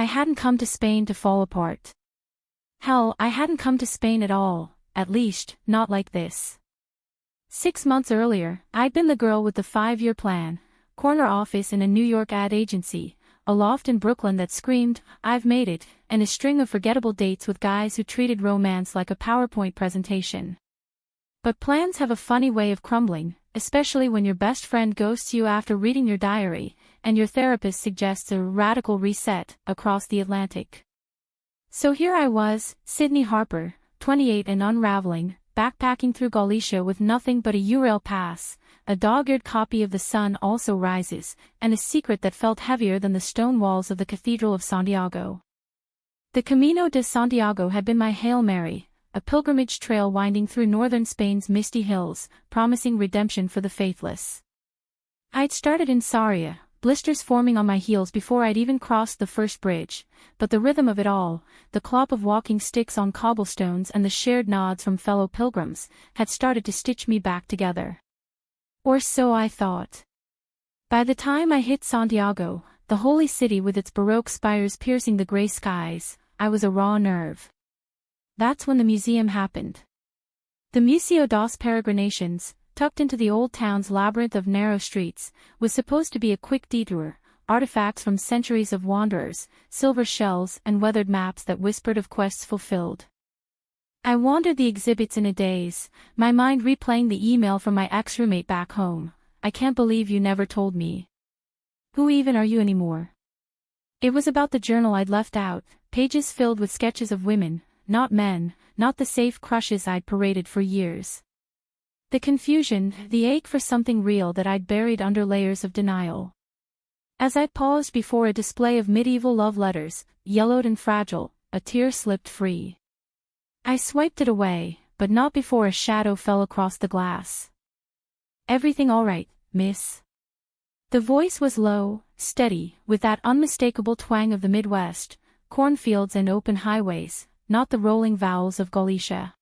hadn't come to Spain to fall apart. Hell, I hadn't come to Spain at all, at least, not like this. 6 months earlier, I'd been the girl with the 5-year plan, corner office in a New York ad agency, a loft in Brooklyn that screamed, "I've made it," and a string of forgettable dates with guys who treated romance like a PowerPoint presentation. But plans have a funny way of crumbling, especially when your best friend ghosts you after reading your diary, and your therapist suggests a radical reset across the Atlantic. So here I was, Sydney Harper, 28 and unraveling, backpacking through Galicia with nothing but a URL pass, a dog-eared copy of The Sun Also Rises, and a secret that felt heavier than the stone walls of the Cathedral of Santiago. The Camino de Santiago had been my Hail Mary, a pilgrimage trail winding through northern Spain's misty hills, promising redemption for the faithless. I'd started in Sarria, blisters forming on my heels before I'd even crossed the first bridge, but the rhythm of it all, the clop of walking sticks on cobblestones and the shared nods from fellow pilgrims, had started to stitch me back together. Or so I thought. By the time I hit Santiago, the holy city with its Baroque spires piercing the gray skies, I was a raw nerve. That's when the museum happened. The Museo das Peregrinaciones, tucked into the old town's labyrinth of narrow streets, was supposed to be a quick detour, artifacts from centuries of wanderers, silver shells and weathered maps that whispered of quests fulfilled. I wandered the exhibits in a daze, my mind replaying the email from my ex-roommate back home. "I can't believe you never told me. Who even are you anymore?" It was about the journal I'd left out, pages filled with sketches of women, not men, not the safe crushes I'd paraded for years. The confusion, the ache for something real that I'd buried under layers of denial. As I paused before a display of medieval love letters, yellowed and fragile, a tear slipped free. I swiped it away, but not before a shadow fell across the glass. "Everything all right, miss?" The voice was low, steady, with that unmistakable twang of the Midwest, cornfields and open highways, not the rolling vowels of Galicia.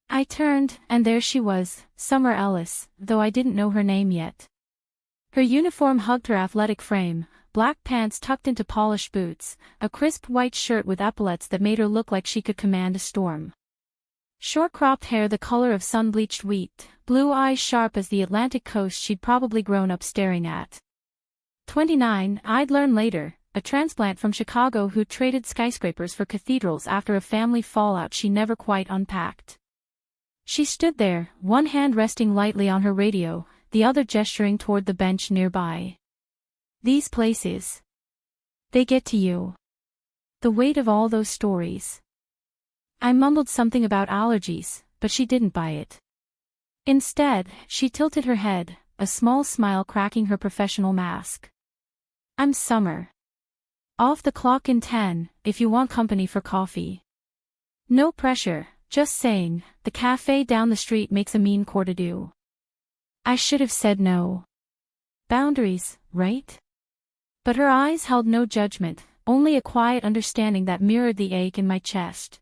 I turned, and there she was, Summer Ellis, though I didn't know her name yet. Her uniform hugged her athletic frame, black pants tucked into polished boots, a crisp white shirt with epaulets that made her look like she could command a storm. Short-cropped hair the color of sun-bleached wheat, blue eyes sharp as the Atlantic coast she'd probably grown up staring at. 29, I'd learn later, a transplant from Chicago who traded skyscrapers for cathedrals after a family fallout she never quite unpacked. She stood there, one hand resting lightly on her radio, the other gesturing toward the bench nearby. "These places. They get to you. The weight of all those stories." I mumbled something about allergies, but she didn't buy it. Instead, she tilted her head, a small smile cracking her professional mask. "I'm Summer. Off the clock in 10, if you want company for coffee." No pressure, just saying, the cafe down the street makes a mean court ado. I should have said no. Boundaries, right? But her eyes held no judgment, only a quiet understanding that mirrored the ache in my chest.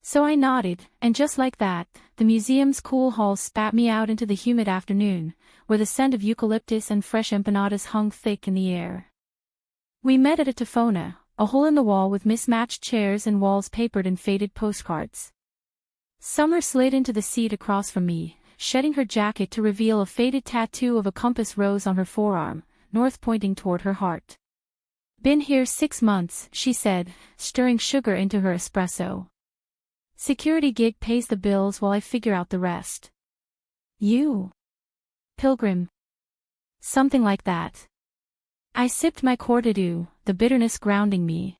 So I nodded, and just like that, the museum's cool halls spat me out into the humid afternoon, where the scent of eucalyptus and fresh empanadas hung thick in the air. We met at a tafona, a hole in the wall with mismatched chairs and walls papered in faded postcards. Summer slid into the seat across from me, shedding her jacket to reveal a faded tattoo of a compass rose on her forearm, north pointing toward her heart. "Been here 6 months," she said, stirring sugar into her espresso. "Security gig pays the bills while I figure out the rest." "You? Pilgrim?" "Something like that." I sipped my cordidu, the bitterness grounding me.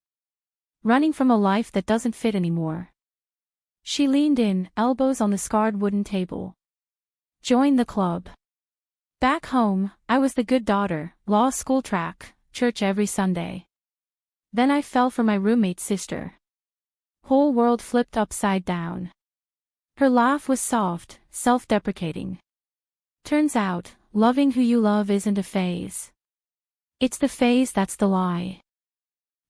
"Running from a life that doesn't fit anymore." She leaned in, elbows on the scarred wooden table. "Join the club." Back home, I was the good daughter, law school track, church every Sunday. Then I fell for my roommate's sister. Whole world flipped upside down. Her laugh was soft, self-deprecating. "Turns out, loving who you love isn't a phase. It's the phase that's the lie."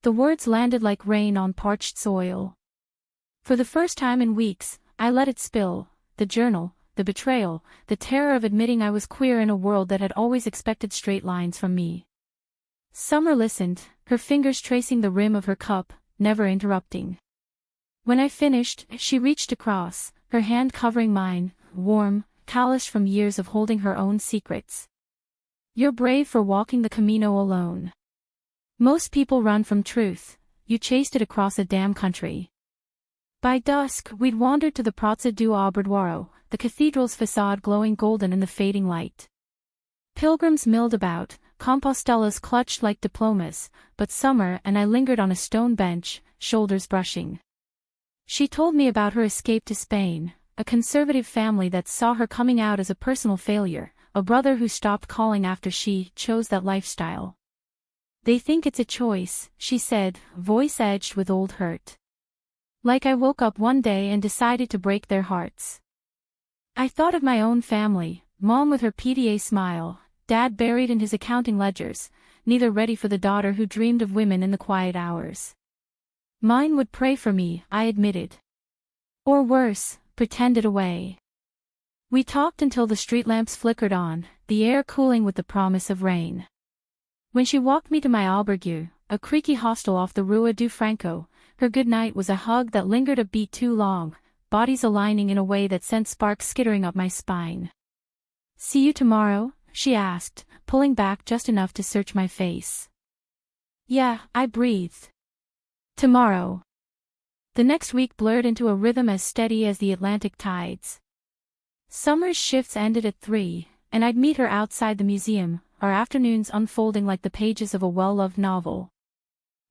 The words landed like rain on parched soil. For the first time in weeks, I let it spill, the journal, the betrayal, the terror of admitting I was queer in a world that had always expected straight lines from me. Summer listened, her fingers tracing the rim of her cup, never interrupting. When I finished, she reached across, her hand covering mine, warm, calloused from years of holding her own secrets. You're brave for walking the Camino alone. Most people run from truth, you chased it across a damn country. By dusk, we'd wandered to the Piazza du Obradoiro, the cathedral's facade glowing golden in the fading light. Pilgrims milled about, Compostelas clutched like diplomas, but Summer and I lingered on a stone bench, shoulders brushing. She told me about her escape to Spain, a conservative family that saw her coming out as a personal failure, a brother who stopped calling after she chose that lifestyle. They think it's a choice, she said, voice edged with old hurt. Like I woke up one day and decided to break their hearts. I thought of my own family, Mom with her PDA smile, Dad buried in his accounting ledgers, neither ready for the daughter who dreamed of women in the quiet hours. Mine would pray for me, I admitted. Or worse, pretended away. We talked until the street lamps flickered on, the air cooling with the promise of rain. When she walked me to my albergue, a creaky hostel off the Rua do Franco, her goodnight was a hug that lingered a beat too long, bodies aligning in a way that sent sparks skittering up my spine. See you tomorrow? She asked, pulling back just enough to search my face. Yeah, I breathed. Tomorrow. The next week blurred into a rhythm as steady as the Atlantic tides. Summer's shifts ended at 3, and I'd meet her outside the museum, our afternoons unfolding like the pages of a well-loved novel.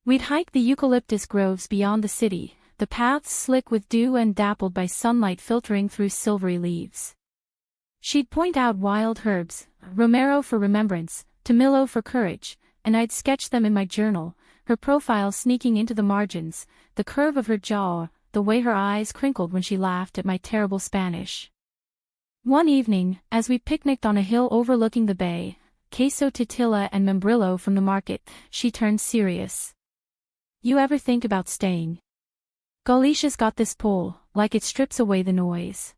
We'd hike the eucalyptus groves beyond the city, the paths slick with dew and dappled by sunlight filtering through silvery leaves. She'd point out wild herbs, Romero for remembrance, Tomillo for courage, and I'd sketch them in my journal, her profile sneaking into the margins, the curve of her jaw, the way her eyes crinkled when she laughed at my terrible Spanish. One evening, as we picnicked on a hill overlooking the bay, queso tortilla and membrillo from the market, she turned serious. You ever think about staying? Galicia's got this pull, like it strips away the noise.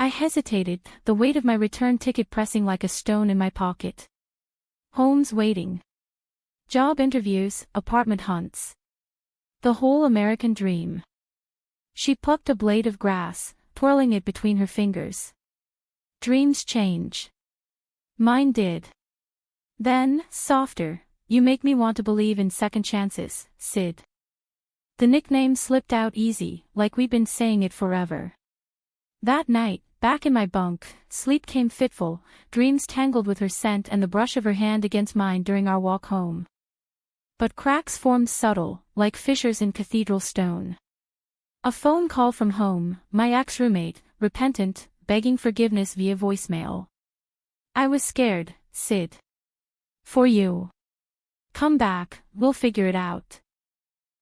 I hesitated, the weight of my return ticket pressing like a stone in my pocket. Homes waiting. Job interviews, apartment hunts. The whole American dream. She plucked a blade of grass, twirling it between her fingers. Dreams change. Mine did. Then, softer, you make me want to believe in second chances, Sid. The nickname slipped out easy, like we'd been saying it forever. That night, back in my bunk, sleep came fitful, dreams tangled with her scent and the brush of her hand against mine during our walk home. But cracks formed subtle, like fissures in cathedral stone. A phone call from home, my ex-roommate, repentant, begging forgiveness via voicemail. I was scared, Sid. For you. Come back, we'll figure it out.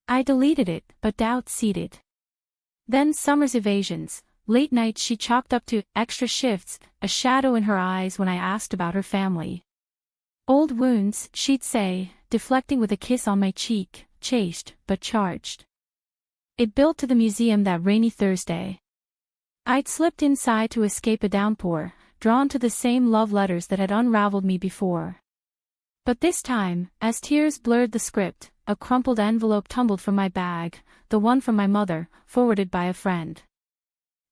I deleted it, but doubt seeded. Then Summer's evasions, late nights she chalked up to extra shifts, a shadow in her eyes when I asked about her family. Old wounds, she'd say, deflecting with a kiss on my cheek, chaste, but charged. It built to the museum that rainy Thursday. I'd slipped inside to escape a downpour, drawn to the same love letters that had unraveled me before. But this time, as tears blurred the script, a crumpled envelope tumbled from my bag, the one from my mother, forwarded by a friend.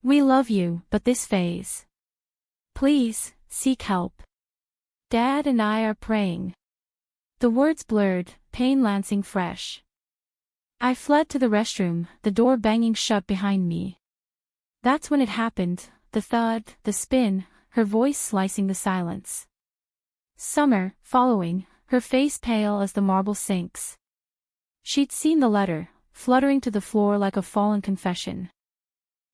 We love you, but this phase. Please, seek help. Dad and I are praying. The words blurred, pain lancing fresh. I fled to the restroom, the door banging shut behind me. That's when it happened, the thud, the spin, her voice slicing the silence. Summer, following, her face pale as the marble sinks. She'd seen the letter, fluttering to the floor like a fallen confession.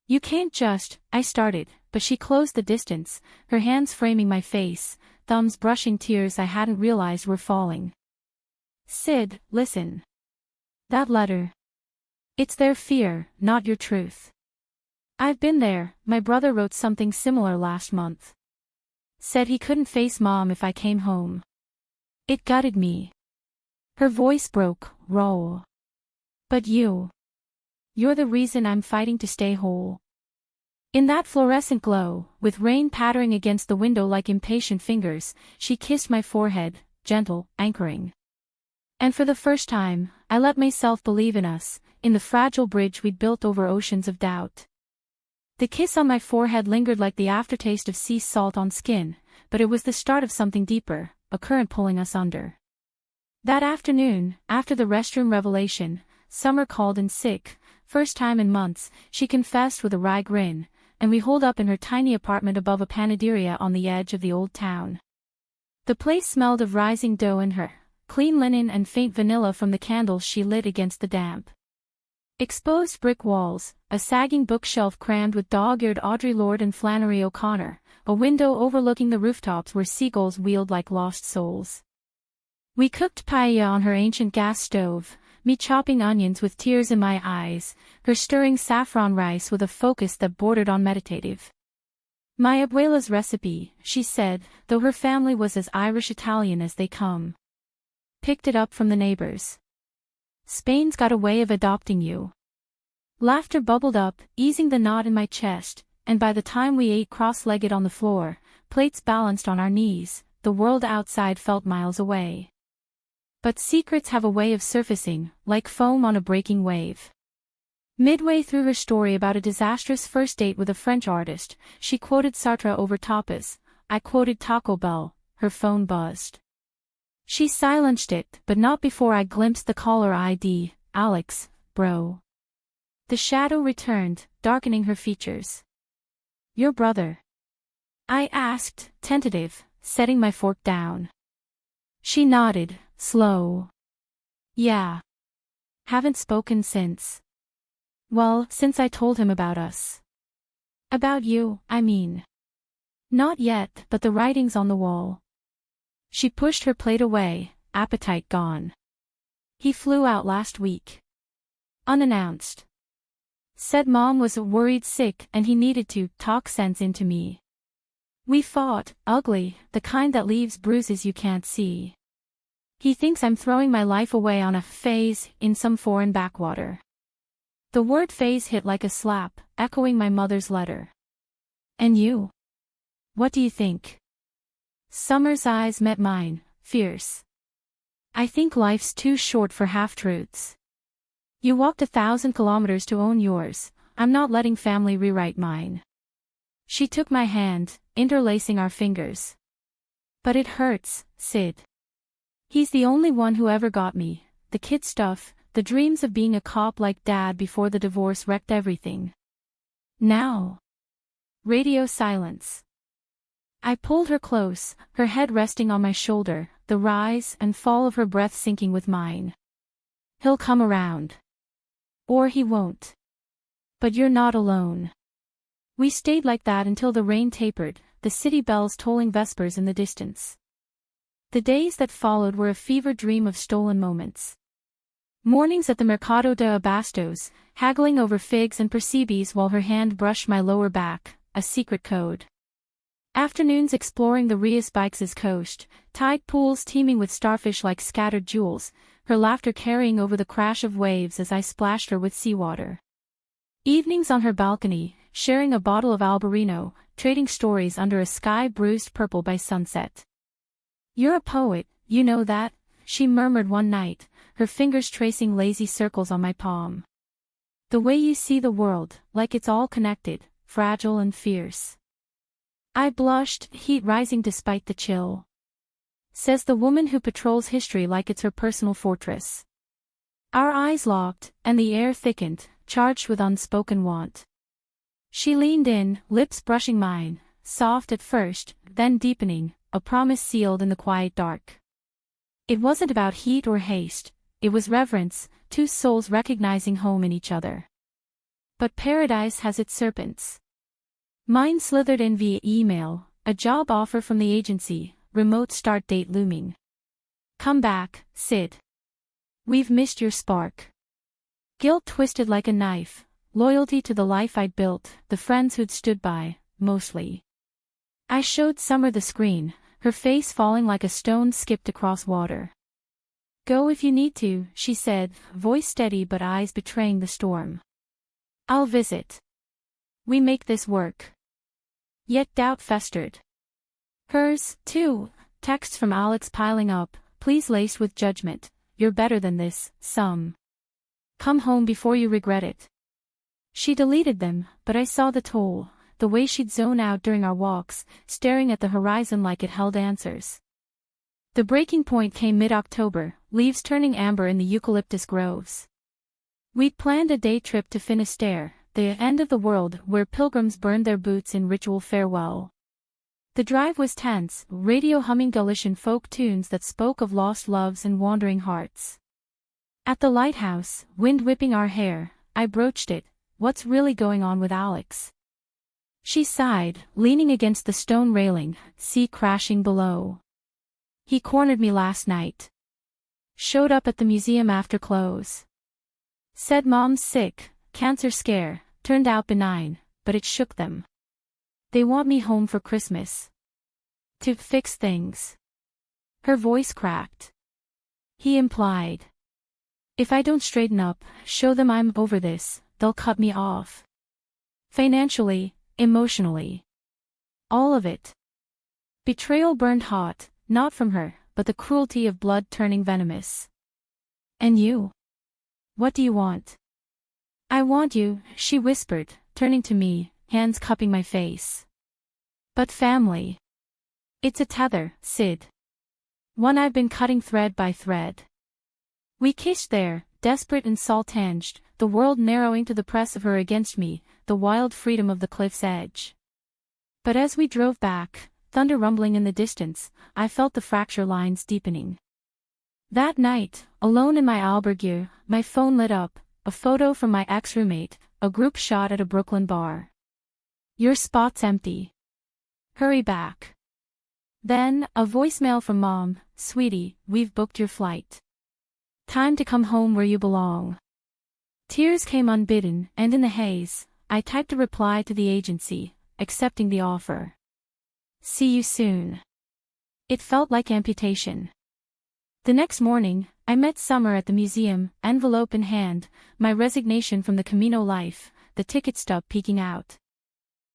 You can't just, I started, but she closed the distance, her hands framing my face, thumbs brushing tears I hadn't realized were falling. Sid, listen. That letter. It's their fear, not your truth. I've been there, my brother wrote something similar last month. Said he couldn't face Mom if I came home. It gutted me. Her voice broke, raw. But you're the reason I'm fighting to stay whole. In that fluorescent glow, with rain pattering against the window like impatient fingers, she kissed my forehead, gentle, anchoring. And for the first time, I let myself believe in us, in the fragile bridge we'd built over oceans of doubt. The kiss on my forehead lingered like the aftertaste of sea salt on skin, but it was the start of something deeper, a current pulling us under. That afternoon, after the restroom revelation, Summer called in sick, first time in months, she confessed with a wry grin, and we holed up in her tiny apartment above a panaderia on the edge of the old town. The place smelled of rising dough and her, clean linen and faint vanilla from the candles she lit against the damp. Exposed brick walls, a sagging bookshelf crammed with dog-eared Audre Lorde and Flannery O'Connor, a window overlooking the rooftops where seagulls wheeled like lost souls. We cooked paella on her ancient gas stove, me chopping onions with tears in my eyes, her stirring saffron rice with a focus that bordered on meditative. My abuela's recipe, she said, though her family was as Irish-Italian as they come. Picked it up from the neighbors. Spain's got a way of adopting you. Laughter bubbled up, easing the knot in my chest, and by the time we ate cross-legged on the floor, plates balanced on our knees, the world outside felt miles away. But secrets have a way of surfacing, like foam on a breaking wave. Midway through her story about a disastrous first date with a French artist, she quoted Sartre over tapas, I quoted Taco Bell, her phone buzzed. She silenced it, but not before I glimpsed the caller ID, Alex, bro. The shadow returned, darkening her features. Your brother? I asked, tentative, setting my fork down. She nodded, slow. Yeah. Haven't spoken since. Well, since I told him about us. About you, I mean. Not yet, but the writing's on the wall. She pushed her plate away, appetite gone. He flew out last week. Unannounced. Said Mom was worried sick and he needed to talk sense into me. We fought, ugly, the kind that leaves bruises you can't see. He thinks I'm throwing my life away on a phase in some foreign backwater. The word phase hit like a slap, echoing my mother's letter. And you? What do you think? Summer's eyes met mine, fierce. I think life's too short for half-truths. You walked 1,000 kilometers to own yours, I'm not letting family rewrite mine. She took my hand, interlacing our fingers. But it hurts, Sid. He's the only one who ever got me, the kid stuff, the dreams of being a cop like Dad before the divorce wrecked everything. Now. Radio silence. I pulled her close, her head resting on my shoulder, the rise and fall of her breath syncing with mine. He'll come around. Or he won't. But you're not alone. We stayed like that until the rain tapered, the city bells tolling vespers in the distance. The days that followed were a fever dream of stolen moments. Mornings at the Mercado de Abastos, haggling over figs and percebes while her hand brushed my lower back, a secret code. Afternoons exploring the Rias Bikes' coast, tide pools teeming with starfish like scattered jewels, her laughter carrying over the crash of waves as I splashed her with seawater. Evenings on her balcony, sharing a bottle of Albarino, trading stories under a sky bruised purple by sunset. You're a poet, you know that, she murmured one night, her fingers tracing lazy circles on my palm. The way you see the world, like it's all connected, fragile and fierce. I blushed, heat rising despite the chill. Says the woman who patrols history like it's her personal fortress. Our eyes locked, and the air thickened, charged with unspoken want. She leaned in, lips brushing mine, soft at first, then deepening, a promise sealed in the quiet dark. It wasn't about heat or haste, it was reverence, two souls recognizing home in each other. But paradise has its serpents. Mine slithered in via email, a job offer from the agency, remote start date looming. Come back, Sid. We've missed your spark. Guilt twisted like a knife, loyalty to the life I'd built, the friends who'd stood by, mostly. I showed Summer the screen, her face falling like a stone skipped across water. Go if you need to, she said, voice steady but eyes betraying the storm. I'll visit. We make this work. Yet doubt festered. Hers, too, texts from Alex piling up, please laced with judgment. you're better than this, some. Come home before you regret it. She deleted them, but I saw the toll, the way she'd zone out during our walks, staring at the horizon like it held answers. The breaking point came mid-October, leaves turning amber in the eucalyptus groves. We'd planned a day trip to Finisterre, the end of the world where pilgrims burned their boots in ritual farewell. The drive was tense, radio humming Galician folk tunes that spoke of lost loves and wandering hearts. At the lighthouse, wind whipping our hair, I broached it, what's really going on with Alex? She sighed, leaning against the stone railing, sea crashing below. He cornered me last night. Showed up at the museum after close. Said mom's sick, cancer scare, turned out benign, but it shook them. They want me home for Christmas. To fix things. Her voice cracked. He implied. If I don't straighten up, show them I'm over this, they'll cut me off. Financially, emotionally. All of it. Betrayal burned hot, not from her, but the cruelty of blood turning venomous. And you? What do you want? I want you, she whispered, turning to me, hands cupping my face. But family. It's a tether, Sid. One I've been cutting thread by thread. We kissed there, desperate and salt-tinged, the world narrowing to the press of her against me, the wild freedom of the cliff's edge. But as we drove back, thunder rumbling in the distance, I felt the fracture lines deepening. That night, alone in my albergue, my phone lit up, a photo from my ex-roommate, a group shot at a Brooklyn bar. Your spot's empty. Hurry back. Then, a voicemail from Mom, sweetie, we've booked your flight. Time to come home where you belong. Tears came unbidden, and in the haze, I typed a reply to the agency, accepting the offer. See you soon. It felt like amputation. The next morning, I met Summer at the museum, envelope in hand, my resignation from the Camino life, the ticket stub peeking out.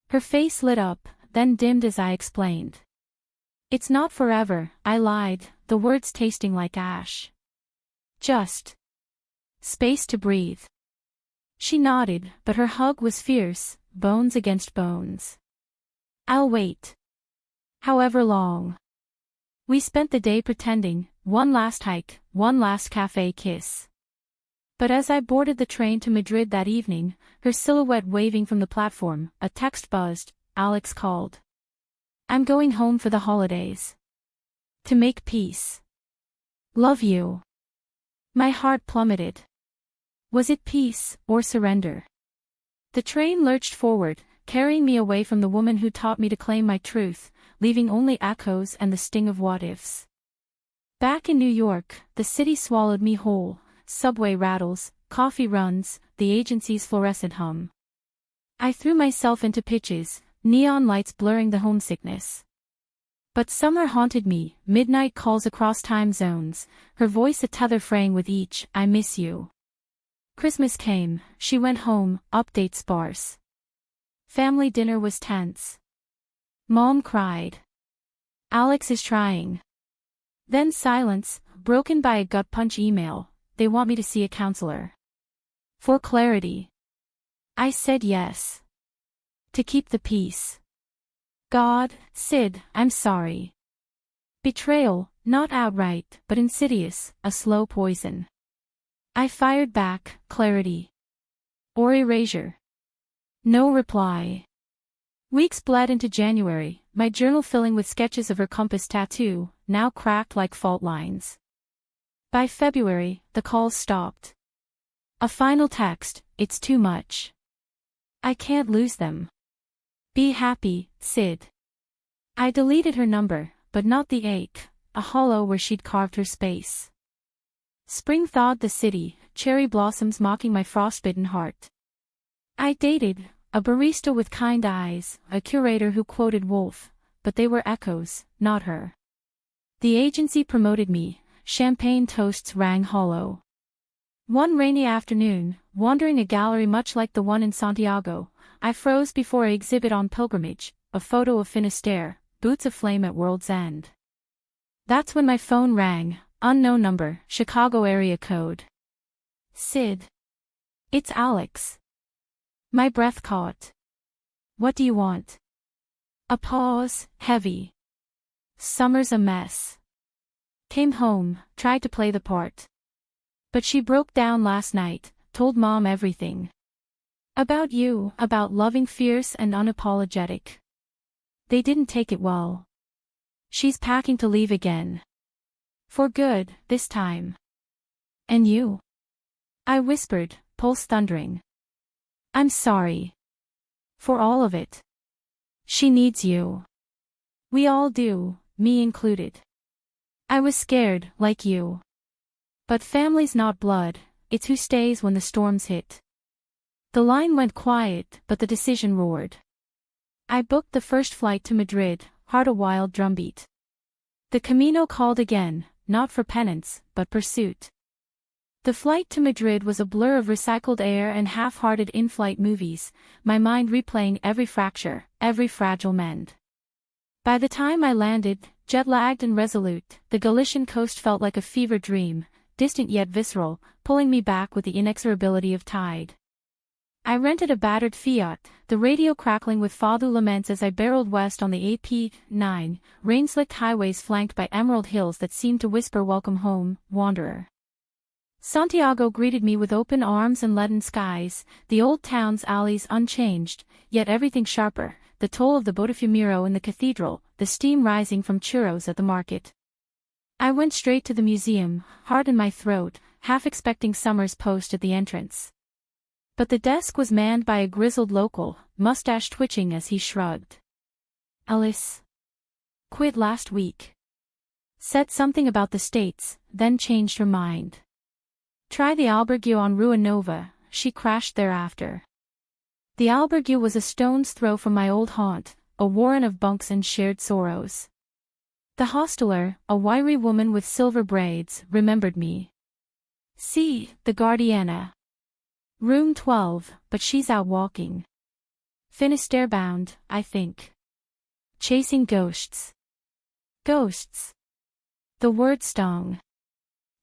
Her face lit up, then dimmed as I explained. It's not forever, I lied, the words tasting like ash. Just space to breathe. She nodded, but her hug was fierce, bones against bones. I'll wait. However long. We spent the day pretending, one last hike, one last cafe kiss. But as I boarded the train to Madrid that evening, her silhouette waving from the platform, a text buzzed, Alex called. I'm going home for the holidays. To make peace. Love you. My heart plummeted. Was it peace, or surrender? The train lurched forward, carrying me away from the woman who taught me to claim my truth, leaving only echoes and the sting of what-ifs. Back in New York, the city swallowed me whole, subway rattles, coffee runs, the agency's fluorescent hum. I threw myself into pitches, neon lights blurring the homesickness. But summer haunted me, midnight calls across time zones, her voice a tether fraying with each, I miss you. Christmas came, she went home, update sparse. Family dinner was tense. Mom cried. Alex is trying. Then silence, broken by a gut punch email, they want me to see a counselor. For clarity. I said yes. To keep the peace. God, Sid, I'm sorry. Betrayal, not outright, but insidious, a slow poison. I fired back, clarity. Or erasure. No reply. Weeks bled into January, my journal filling with sketches of her compass tattoo, now cracked like fault lines. By February, the calls stopped. A final text, it's too much. I can't lose them. Be happy, Sid. I deleted her number, but not the ache, a hollow where she'd carved her space. Spring thawed the city, cherry blossoms mocking my frostbitten heart. I dated, a barista with kind eyes, a curator who quoted Woolf, but they were echoes, not her. The agency promoted me, champagne toasts rang hollow. One rainy afternoon, wandering a gallery much like the one in Santiago, I froze before an exhibit on pilgrimage, a photo of Finisterre, boots aflame at world's end. That's when my phone rang, Unknown number, Chicago area code. Sid. It's Alex. My breath caught. What do you want? A pause, heavy. Summer's a mess. Came home, tried to play the part. But she broke down last night, told Mom everything. About you, about loving fierce and unapologetic. They didn't take it well. She's packing to leave again. For good, this time. And you? I whispered, pulse thundering. I'm sorry. For all of it. She needs you. We all do, me included. I was scared, like you. But family's not blood, it's who stays when the storms hit. The line went quiet, but the decision roared. I booked the first flight to Madrid, heart a wild drumbeat. The Camino called again, not for penance, but pursuit. The flight to Madrid was a blur of recycled air and half-hearted in-flight movies, my mind replaying every fracture, every fragile mend. By the time I landed, jet-lagged and resolute, the Galician coast felt like a fever dream, distant yet visceral, pulling me back with the inexorability of tide. I rented a battered Fiat, the radio crackling with Fado laments as I barreled west on the AP-9, rain-slicked highways flanked by emerald hills that seemed to whisper welcome home, wanderer. Santiago greeted me with open arms and leaden skies, the old town's alleys unchanged, yet everything sharper, the toll of the Botafumeiro in the cathedral, the steam rising from churros at the market. I went straight to the museum, heart in my throat, half expecting Summer's post at the entrance. But the desk was manned by a grizzled local, mustache twitching as he shrugged. Alice. Quit last week. Said something about the States, then changed her mind. Try the albergue on Rua Nova, she crashed thereafter. The albergue was a stone's throw from my old haunt, a warren of bunks and shared sorrows. The hosteler, a wiry woman with silver braids, remembered me. See, the Guardiana. Room 12, but she's out walking. Finisterre bound, I think. Chasing ghosts. Ghosts. The word stung.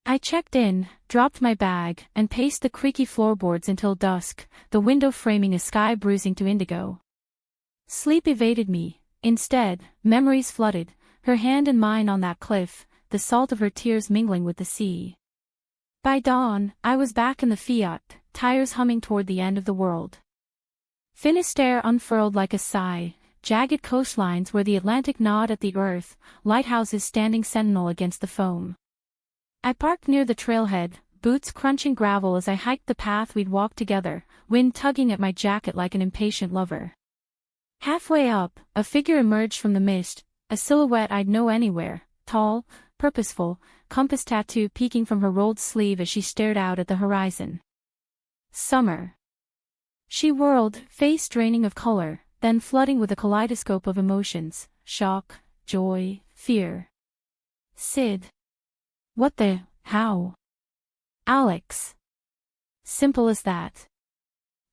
I checked in, dropped my bag, and paced the creaky floorboards until dusk, the window framing a sky bruising to indigo. Sleep evaded me. Instead, memories flooded, her hand in mine on that cliff, the salt of her tears mingling with the sea. By dawn, I was back in the Fiat, tires humming toward the end of the world. Finisterre unfurled like a sigh, jagged coastlines where the Atlantic gnawed at the earth, lighthouses standing sentinel against the foam. I parked near the trailhead, boots crunching gravel as I hiked the path we'd walked together, wind tugging at my jacket like an impatient lover. Halfway up, a figure emerged from the mist, a silhouette I'd know anywhere, tall, purposeful, compass tattoo peeking from her rolled sleeve as she stared out at the horizon. Summer. She whirled, face draining of color, then flooding with a kaleidoscope of emotions, shock, joy, fear. Sid. What the, how? Alex. Simple as that.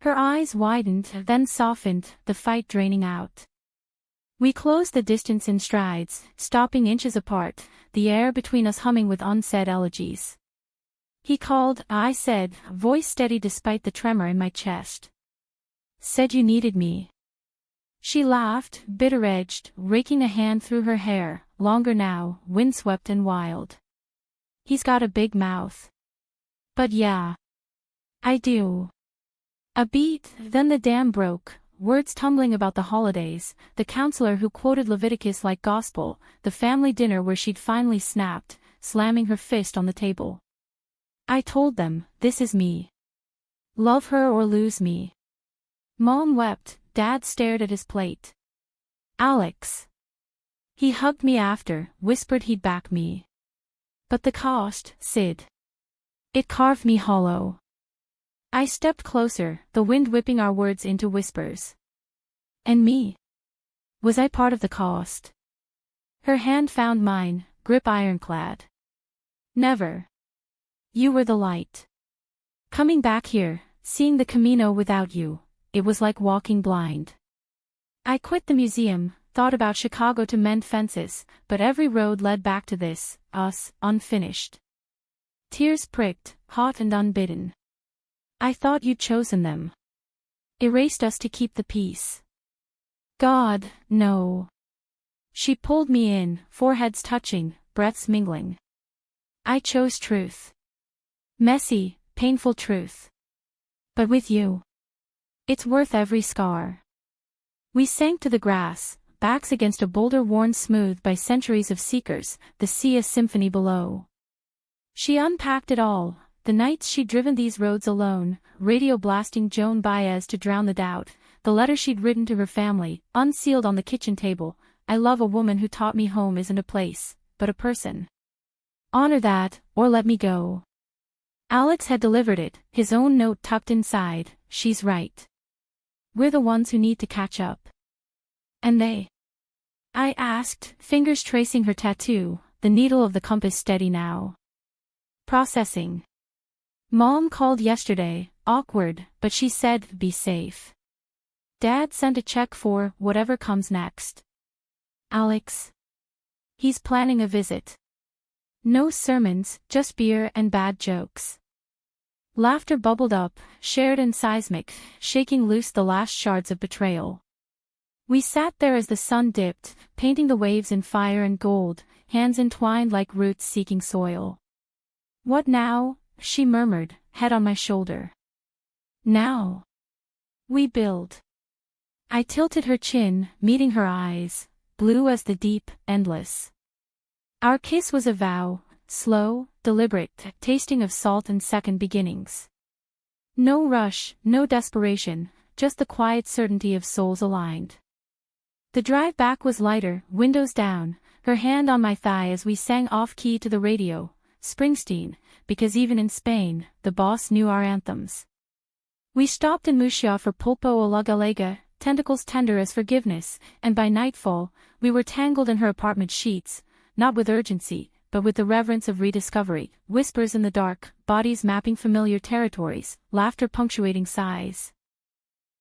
Her eyes widened, then softened, the fight draining out. We closed the distance in strides, stopping inches apart, the air between us humming with unsaid elegies. He called, I said, voice steady despite the tremor in my chest. Said you needed me. She laughed, bitter-edged, raking a hand through her hair, longer now, windswept and wild. He's got a big mouth. But yeah. I do. A beat, then the dam broke. Words tumbling about the holidays, the counselor who quoted Leviticus like gospel, the family dinner where she'd finally snapped, slamming her fist on the table. I told them, this is me. Love her or lose me. Mom wept, Dad stared at his plate. Alex. He hugged me after, whispered he'd back me. But the cost, Sid. It carved me hollow. I stepped closer, the wind whipping our words into whispers. And me? Was I part of the cost? Her hand found mine, grip ironclad. Never. You were the light. Coming back here, seeing the Camino without you, it was like walking blind. I quit the museum, thought about Chicago to mend fences, but every road led back to this, us, unfinished. Tears pricked, hot and unbidden. I thought you'd chosen them. Erased us to keep the peace. God, no. She pulled me in, foreheads touching, breaths mingling. I chose truth. Messy, painful truth. But with you, it's worth every scar. We sank to the grass, backs against a boulder worn smooth by centuries of seekers, the sea a symphony below. She unpacked it all, the nights she'd driven these roads alone, radio blasting Joan Baez to drown the doubt, the letter she'd written to her family, unsealed on the kitchen table. I love a woman who taught me home isn't a place, but a person. Honor that, or let me go. Alex had delivered it, his own note tucked inside. She's right. We're the ones who need to catch up. And they? I asked, fingers tracing her tattoo, the needle of the compass steady now. Processing. Mom called yesterday, awkward, but she said, be safe. Dad sent a check for whatever comes next. Alex. He's planning a visit. No sermons, just beer and bad jokes. Laughter bubbled up, shared and seismic, shaking loose the last shards of betrayal. We sat there as the sun dipped, painting the waves in fire and gold, hands entwined like roots seeking soil. What now? She murmured, head on my shoulder. Now. We build. I tilted her chin, meeting her eyes, blue as the deep, endless. Our kiss was a vow, slow, deliberate, tasting of salt and second beginnings. No rush, no desperation, just the quiet certainty of souls aligned. The drive back was lighter, windows down, her hand on my thigh as we sang off-key to the radio, Springsteen, because even in Spain, the boss knew our anthems. We stopped in Murcia for pulpo o la galega, tentacles tender as forgiveness, and by nightfall, we were tangled in her apartment sheets, not with urgency, but with the reverence of rediscovery, whispers in the dark, bodies mapping familiar territories, laughter punctuating sighs.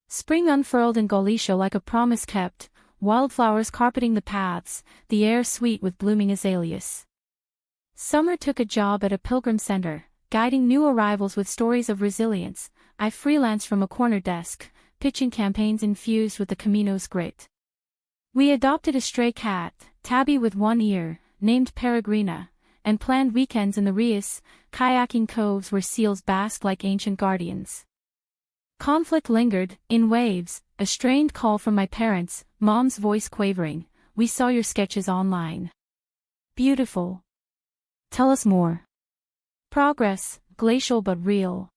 Spring unfurled in Galicia like a promise kept, wildflowers carpeting the paths, the air sweet with blooming azaleas. Summer took a job at a pilgrim center, guiding new arrivals with stories of resilience. I freelanced from a corner desk, pitching campaigns infused with the Camino's grit. We adopted a stray cat, tabby with one ear, named Peregrina, and planned weekends in the Rias, kayaking coves where seals basked like ancient guardians. Conflict lingered, in waves, a strained call from my parents, Mom's voice quavering, we saw your sketches online. Beautiful. Tell us more. Progress, glacial but real.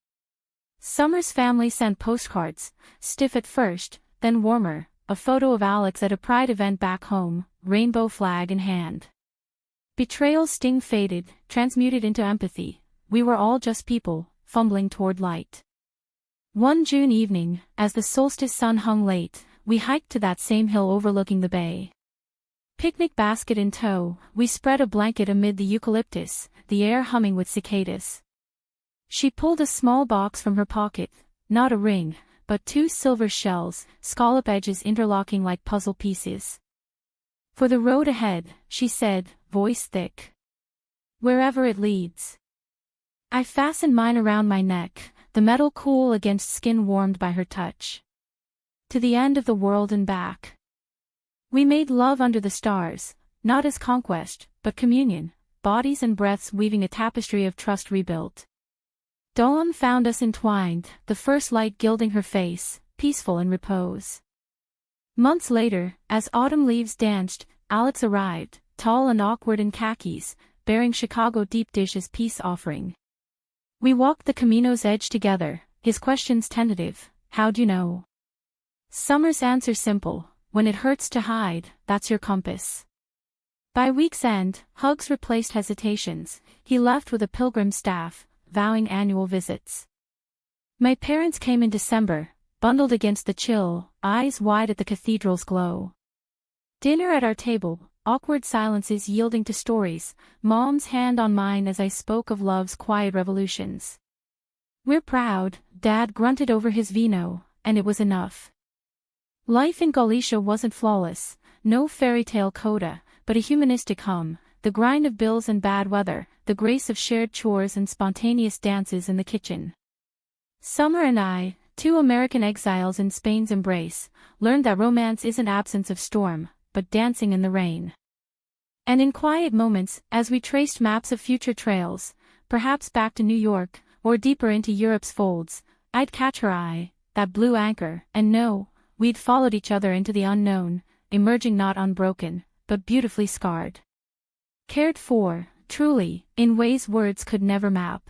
Summer's family sent postcards, stiff at first, then warmer, a photo of Alex at a pride event back home, rainbow flag in hand. Betrayal's sting faded, transmuted into empathy. We were all just people, fumbling toward light. One June evening, as the solstice sun hung late, we hiked to that same hill overlooking the bay. Picnic basket in tow, we spread a blanket amid the eucalyptus, the air humming with cicadas. She pulled a small box from her pocket, not a ring, but 2 silver shells, scallop edges interlocking like puzzle pieces. For the road ahead, she said, voice thick. Wherever it leads. I fastened mine around my neck, the metal cool against skin warmed by her touch. To the end of the world and back. We made love under the stars, not as conquest, but communion, bodies and breaths weaving a tapestry of trust rebuilt. Dawn found us entwined, the first light gilding her face, peaceful in repose. Months later, as autumn leaves danced, Alex arrived, tall and awkward in khakis, bearing Chicago deep dish as peace offering. We walked the Camino's edge together, his questions tentative, how'd you know? Summer's answer simple, when it hurts to hide, that's your compass. By week's end, hugs replaced hesitations, he left with a pilgrim staff, vowing annual visits. My parents came in December, bundled against the chill, eyes wide at the cathedral's glow. Dinner at our table, awkward silences yielding to stories, Mom's hand on mine as I spoke of love's quiet revolutions. We're proud, Dad grunted over his vino, and it was enough. Life in Galicia wasn't flawless, no fairy tale coda, but a humanistic hum, the grind of bills and bad weather, the grace of shared chores and spontaneous dances in the kitchen. Summer and I, two American exiles in Spain's embrace, learned that romance isn't absence of storm, but dancing in the rain. And in quiet moments, as we traced maps of future trails, perhaps back to New York, or deeper into Europe's folds, I'd catch her eye, that blue anchor, and know, we'd followed each other into the unknown, emerging not unbroken, but beautifully scarred. Cared for, truly, in ways words could never map.